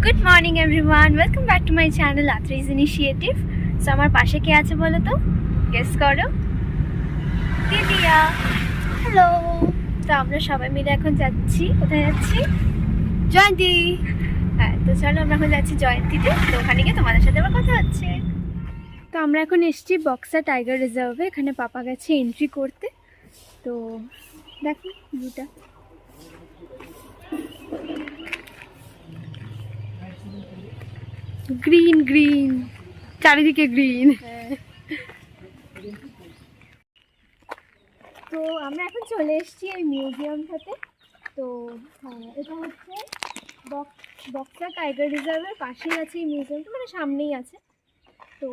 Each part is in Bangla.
Good morning everyone, welcome back to my channel Atri's initiative. So আমার পাশে কে আছে বলো তো, গেস করো। দিদিয়া। হ্যালো। তো আমরা সবাই মিলে এখন যাচ্ছি, কোথায় যাচ্ছি? জয়ন্তী। হ্যাঁ, তো চলো আমরা এখন যাচ্ছি জয়ন্তীতে। তো ওখানে গিয়ে তোমাদের সাথে আবার কথা হচ্ছে। তো আমরা এখন এসেছি বক্সা টাইগার রিজার্ভে। এখানে পাপা গেছে এন্ট্রি করতে। তো দেখো ভিউটা। গ্রিন গ্রিন, চারিদিকে গ্রিন। তো আমরা এখন চলে এসেছি এই মিউজিয়ামটাতে। তো এটা হচ্ছে বক্সা টাইগার রিজার্ভের পাশেই আছে এই মিউজিয়ামটা, মানে সামনেই আছে। তো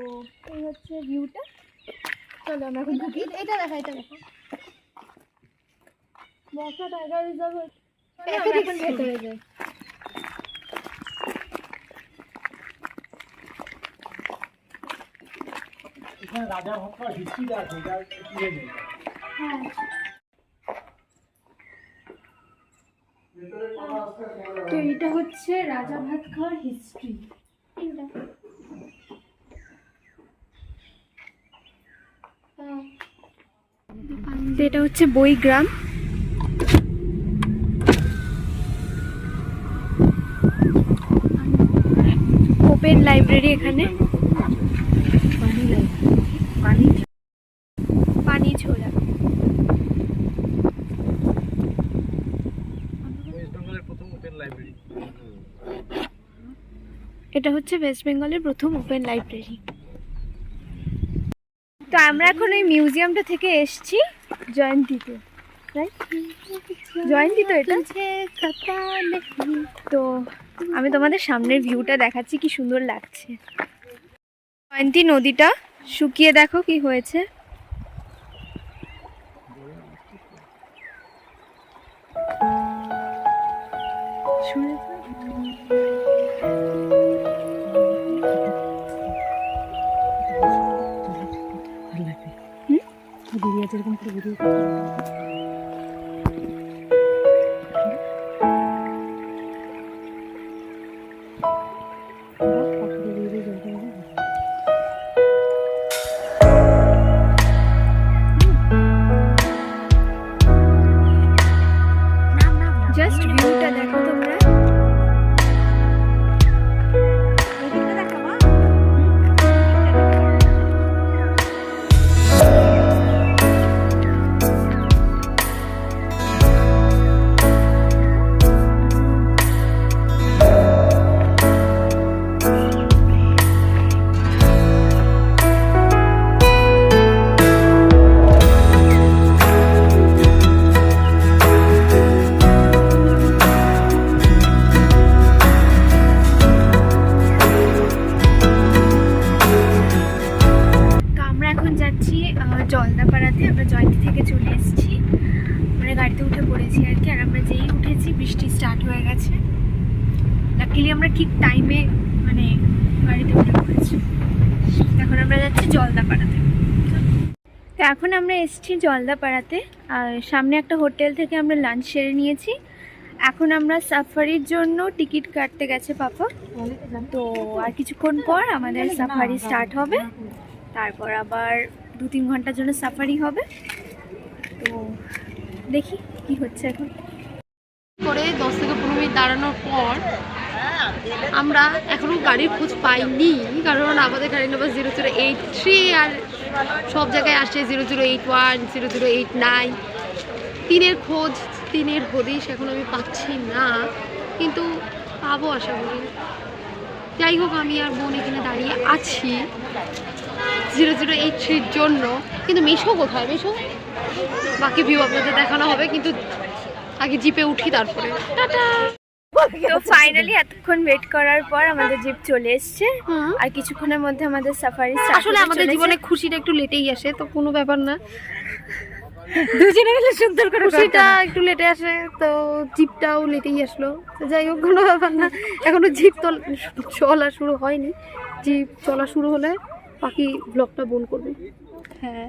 এই হচ্ছে ভিউটা। চলো আমরা এখন ঢুকি। এটা দেখা, এটা দেখো বক্সা টাইগার রিজার্ভ। এখন ভেতরে যাই। রাজা ভাতখাওয়ার হিস্ট্রিটা আছে, এটা কিনে নেই। হ্যাঁ, তো এটা হচ্ছে রাজা ভাত খাওয়ার হিস্ট্রি। এটা হচ্ছে বইগ্রাম। ওপেন লাইব্রেরি এখানে। পানি ঝোলা। এটা হচ্ছে ওয়েস্ট বেঙ্গলের প্রথম ওপেন লাইব্রেরি। তো আমরা এখন এই মিউজিয়ামটা থেকে এসেছি জয়ন্তীতে, জয়ন্তী তো এটা। তো আমি তোমাদের সামনের ভিউটা দেখাচ্ছি, কি সুন্দর লাগছে। জয়ন্তী নদীটা শুকিয়ে দেখো কি হয়েছে। জাস্ট ভিউটা দেখো তোমরা। জলদাপাড়াতে। আমরা জয়ন্তী থেকে চলে এসেছি, মানে গাড়িতে উঠে পড়েছি আর কি। আর আমরা যেই উঠেছি বৃষ্টি স্টার্ট হয়ে গেছে। লাকিলি আমরা ঠিক টাইমে মানে গাড়িতে উঠে পড়েছি। এখন আমরা যাচ্ছি জলদাপাড়াতে। তো এখন আমরা এসেছি জলদাপাড়াতে। আর সামনে একটা হোটেল থেকে আমরা লাঞ্চ সেরে নিয়েছি। এখন আমরা সাফারির জন্য টিকিট কাটতে গেছে পাপা। তো আর কিছুক্ষণ পর আমাদের সাফারি স্টার্ট হবে। তারপর আবার 2-3 ঘন্টার জন্য সাফারি হবে। তো দেখি কি হচ্ছে। এখন করে 10 থেকে 15 মিনিট দাঁড়ানোর পর আমরা এখনো গাড়ির খোঁজ পাইনি, কারণ আমাদের গাড়ি নাম্বার 0083 আর সব জায়গায় আসছে 0081, 0089। তিনের খোঁজ, তিনের হদিশ এখন আমি পাচ্ছি না, কিন্তু পাবো আশা করি। যাই হোক, আমি আর বোন এখানে দাঁড়িয়ে আছি 0083-র জন্য। কিন্তু মেশো কোথায়? মেশো বাকি ভিউ আপনাদের দেখানো হবে, কিন্তু আগে জিপে উঠি তারপরে। টাটা। তো ফাইনালি এতক্ষণ ওয়েট করার পর আমাদের জিপ চলে এসেছে। আর কিছুক্ষণের মধ্যে আমাদের সাফারি স্টার্ট। আসলে আমাদের জীবনে খুশিটা একটু লেটেই আসে, তো কোনো ব্যাপার না। দুজনে মিলে সুন্দর করে খুশিটা একটু লেটে আসে, তো জিপটাও লেটেই আসলো। তো যাই হোক, কোনো ব্যাপার না। এখনো জিপ তো চলা শুরু হয়নি। জিপ চলা শুরু হলে বাকি ব্লগটা বোন করবে। হ্যাঁ।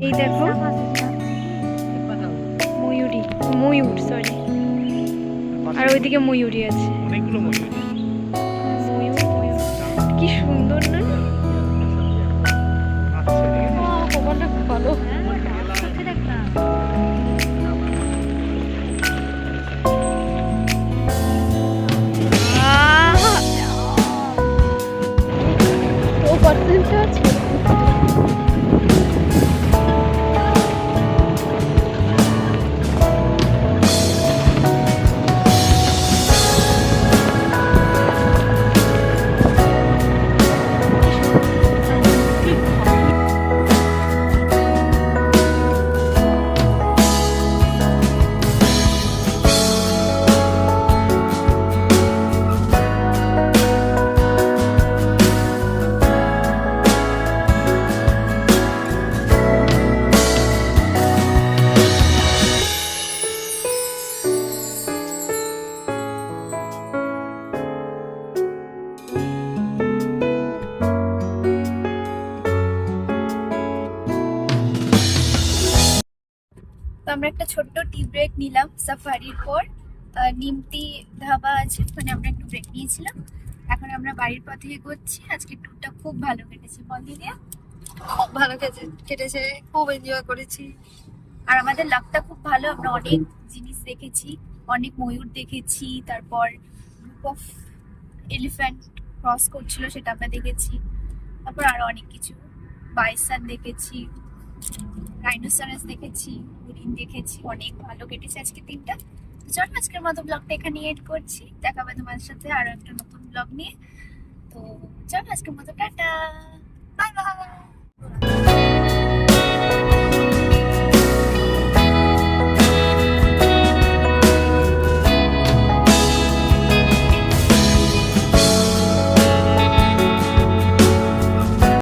এই দেখো ময়ূর সরি, আর ওইদিকে ময়ূরী আছে। অনেকগুলো ময়ূর। ময়ূর কি সুন্দর না? খবরটা খুব ভালো। ও পার্সেন্টটা আছে। তো আমরা একটা ছোট্ট টি ব্রেক নিলাম সাফারির পর। নিমতি ধাবা আছে, মানে আমরা একটু ব্রেক নিয়েছিলাম। এখন আমরা বাড়ির পথে এগোচ্ছি। আজকে ট্যুরটা খুব ভালো কেটেছে, বল দিদি? খুব ভালো কেটেছে, খুব এনজয় করেছি। আর আমাদের লাকটা খুব ভালো, আমরা অনেক জিনিস দেখেছি, অনেক ময়ূর দেখেছি, তারপর গ্রুপ অফ এলিফ্যান্ট ক্রস করছিল সেটা আমরা দেখেছি, তারপর আরো অনেক কিছু, বাইসন দেখেছি, রাইনোসরাস দেখেছি, হরিণ দেখেছি। অনেক ভালো কেটেছে আজকে দিনটা। তো চলো আজকের মতো ব্লগটা এখানে এড করছি, দেখা হবে তোমাদের সাথে আরো একটা নতুন ব্লগ নিয়ে। তো চলো আজকের মতো টাটা।